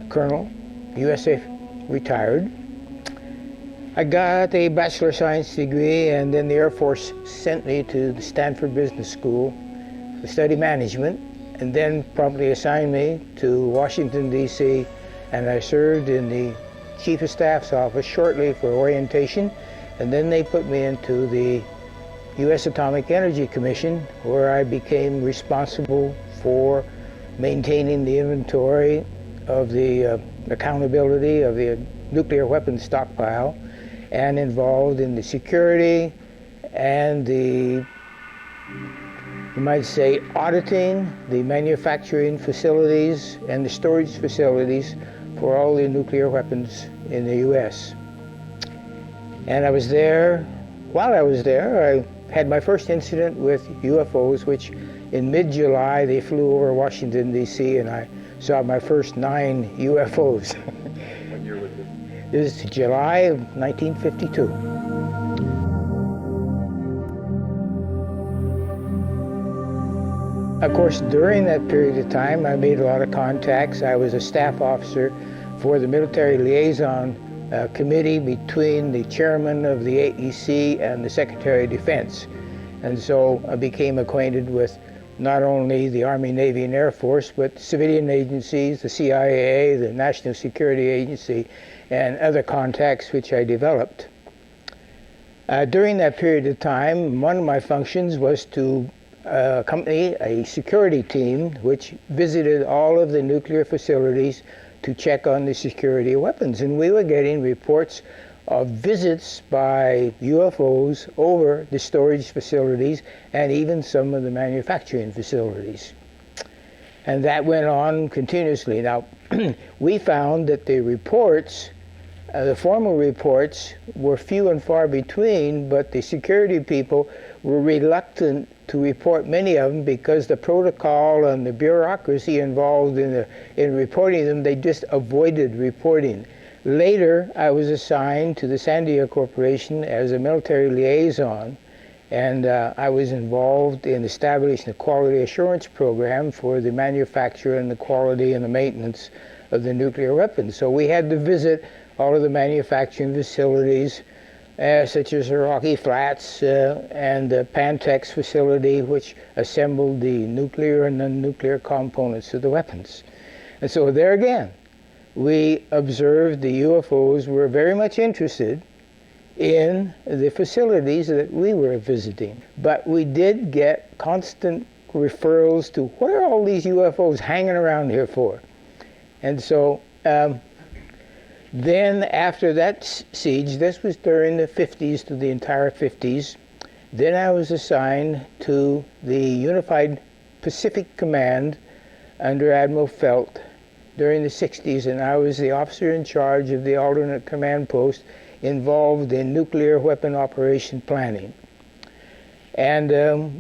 colonel, USA retired. I got a Bachelor of Science degree, and then the Air Force sent me to the Stanford Business School to study management, and then promptly assigned me to Washington, D.C., and I served in the Chief of Staff's office shortly for orientation, and then they put me into the U.S. Atomic Energy Commission, where I became responsible for maintaining the inventory of the accountability of the nuclear weapons stockpile, and involved in the security and the, you might say, auditing the manufacturing facilities and the storage facilities for all the nuclear weapons in the U.S. And I was there, while I was there, I had my first incident with UFOs, which in mid-July they flew over Washington, D.C., and I saw my first 9 UFOs. What year was this? This is July of 1952. Of course, during that period of time, I made a lot of contacts. I was a staff officer for the Military Liaison Committee between the chairman of the AEC and the Secretary of Defense. And so I became acquainted with not only the Army, Navy, and Air Force, but civilian agencies, the CIA, the National Security Agency, and other contacts which I developed. During that period of time, one of my functions was to accompany a security team which visited all of the nuclear facilities to check on the security of weapons. And we were getting reports of visits by UFOs over the storage facilities and even some of the manufacturing facilities. And that went on continuously. Now, we found that the reports, the formal reports, were few and far between, but the security people were reluctant to report many of them because the protocol and the bureaucracy involved in reporting them, they just avoided reporting. Later, I was assigned to the Sandia Corporation as a military liaison, and I was involved in establishing a quality assurance program for the manufacture and the quality and the maintenance of the nuclear weapons. So we had to visit all of the manufacturing facilities, such as the Rocky Flats and the Pantex facility, which assembled the nuclear and non-nuclear components of the weapons. And so there again, we observed the UFOs were very much interested in the facilities that we were visiting. But we did get constant referrals to, what are all these UFOs hanging around here for? And so then after that siege, this was during the 50s to the entire 50s, then I was assigned to the Unified Pacific Command under Admiral Felt during the 60s, and I was the officer in charge of the alternate command post involved in nuclear weapon operation planning. And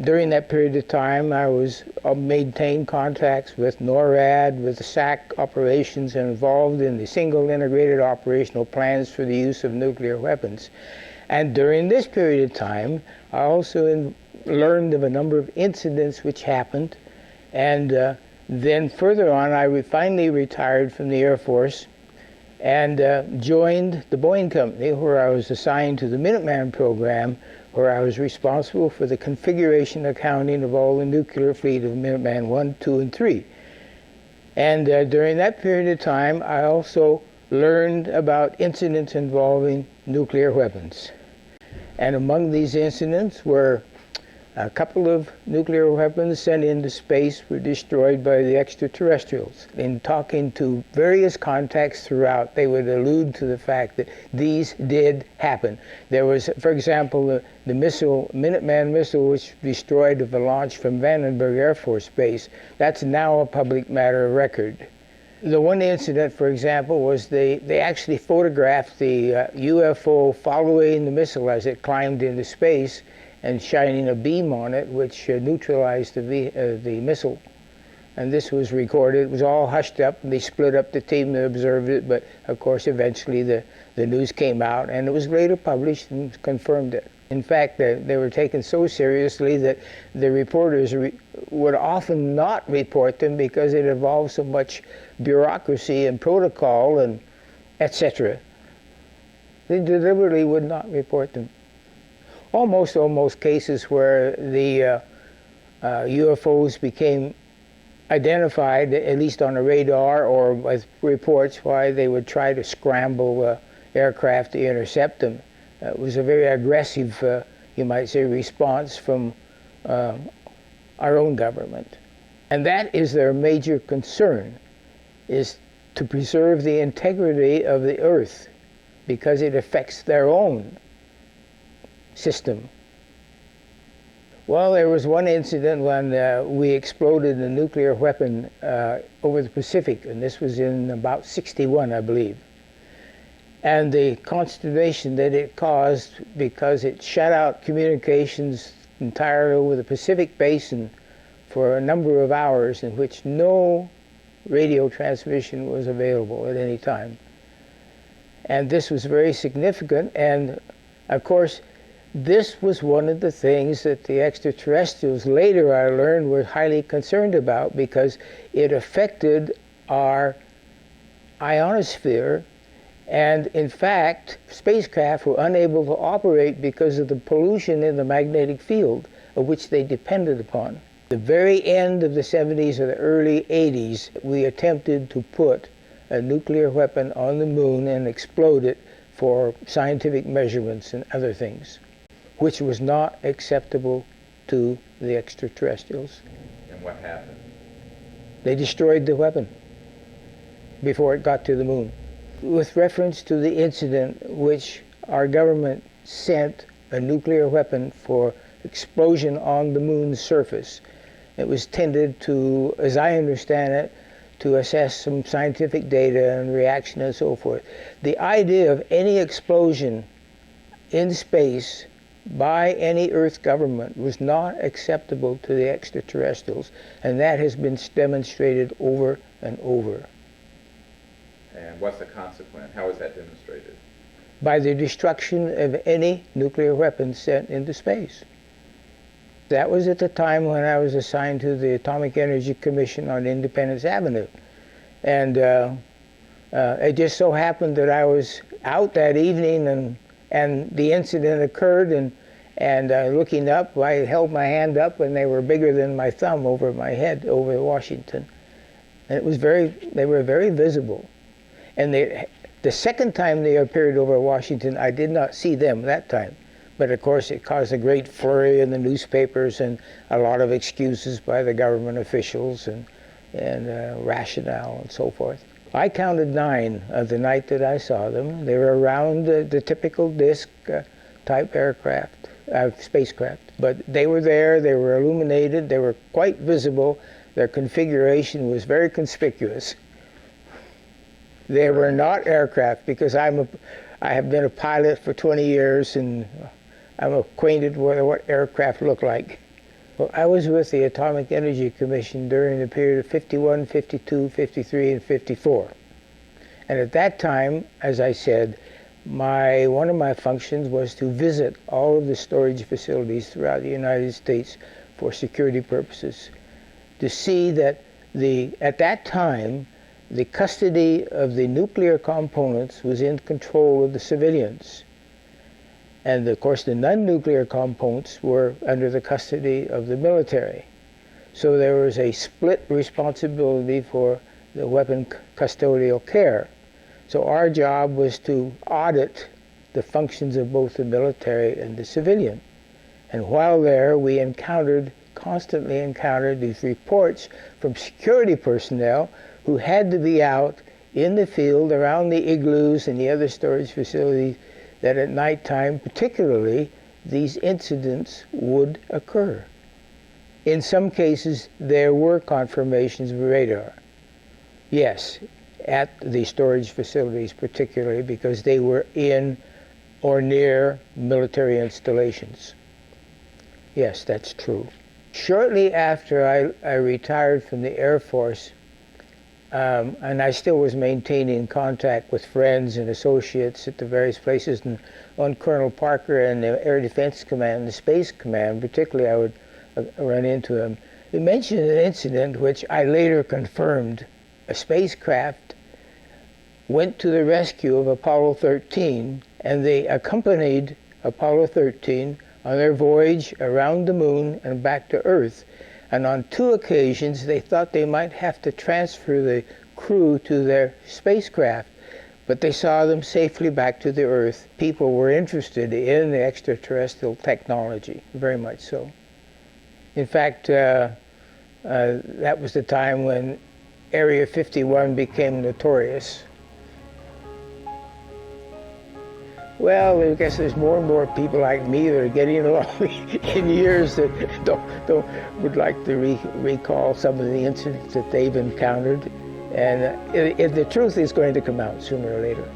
during that period of time, I was maintained contacts with NORAD, with the SAC operations, and involved in the single integrated operational plans for the use of nuclear weapons. And during this period of time, I also learned of a number of incidents which happened, and then further on, I finally retired from the Air Force and joined the Boeing Company, where I was assigned to the Minuteman program, where I was responsible for the configuration accounting of all the nuclear fleet of Minuteman 1, 2, and 3. And during that period of time, I also learned about incidents involving nuclear weapons. And among these incidents were a couple of nuclear weapons sent into space were destroyed by the extraterrestrials. In talking to various contacts throughout, they would allude to the fact that these did happen. There was, for example, the missile, Minuteman missile, which destroyed the launch from Vandenberg Air Force Base. That's now a public matter of record. The one incident, for example, was they actually photographed the UFO following the missile as it climbed into space and shining a beam on it, which neutralized the missile. And this was recorded. It was all hushed up, and they split up the team that observed it, but of course eventually the news came out, and it was later published and confirmed it. In fact, they were taken so seriously that the reporters would often not report them because it involved so much bureaucracy and protocol and etc. They deliberately would not report them. Almost cases where the UFOs became identified, at least on a radar or with reports, why they would try to scramble aircraft to intercept them. It was a very aggressive, you might say, response from our own government. And that is their major concern, is to preserve the integrity of the Earth, because it affects their own system. Well, there was one incident when we exploded a nuclear weapon over the Pacific, and this was in about '61, I believe. And the consternation that it caused, because it shut out communications entirely over the Pacific Basin for a number of hours in which no radio transmission was available at any time. And this was very significant, and of course this was one of the things that the extraterrestrials, later I learned, were highly concerned about, because it affected our ionosphere, and in fact spacecraft were unable to operate because of the pollution in the magnetic field of which they depended upon. The very end of the 70s or the early 80s, we attempted to put a nuclear weapon on the moon and explode it for scientific measurements and other things, which was not acceptable to the extraterrestrials. And what happened? They destroyed the weapon before it got to the moon. With reference to the incident which our government sent a nuclear weapon for explosion on the moon's surface, it was tended to, as I understand it, to assess some scientific data and reaction and so forth. The idea of any explosion in space by any Earth government was not acceptable to the extraterrestrials, and that has been demonstrated over and over. And what's the consequence? How is that demonstrated? By the destruction of any nuclear weapons sent into space. That was at the time when I was assigned to the Atomic Energy Commission on Independence Avenue. And it just so happened that I was out that evening and the incident occurred, and looking up, I held my hand up and they were bigger than my thumb over my head, over Washington. And it was they were very visible. And the second time they appeared over Washington, I did not see them that time. But of course it caused a great flurry in the newspapers and a lot of excuses by the government officials and rationale and so forth. I counted 9 of the night that I saw them. They were around the typical disc type aircraft, spacecraft. But they were there, they were illuminated, they were quite visible. Their configuration was very conspicuous. They were not aircraft, because I have been a pilot for 20 years and I'm acquainted with what aircraft look like. Well, I was with the Atomic Energy Commission during the period of 51, 52, 53, and 54. And at that time, as I said, one of my functions was to visit all of the storage facilities throughout the United States for security purposes, to see that at that time, the custody of the nuclear components was in control of the civilians. And of course the non-nuclear components were under the custody of the military. So there was a split responsibility for the weapon custodial care. So our job was to audit the functions of both the military and the civilian. And while there, we constantly encountered these reports from security personnel who had to be out in the field around the igloos and the other storage facilities, that at nighttime particularly these incidents would occur. In some cases there were confirmations of radar. Yes, at the storage facilities particularly, because they were in or near military installations. Yes, that's true. Shortly after I retired from the Air Force, And I still was maintaining contact with friends and associates at the various places. And on Colonel Parker and the Air Defense Command, the Space Command, particularly, I would run into him. He mentioned an incident which I later confirmed. A spacecraft went to the rescue of Apollo 13, and they accompanied Apollo 13 on their voyage around the moon and back to Earth. And on 2 occasions, they thought they might have to transfer the crew to their spacecraft, but they saw them safely back to the Earth. People were interested in the extraterrestrial technology, very much so. In fact, that was the time when Area 51 became notorious. Well, I guess there's more and more people like me that are getting along in years that would like to recall some of the incidents that they've encountered. And the truth is going to come out sooner or later.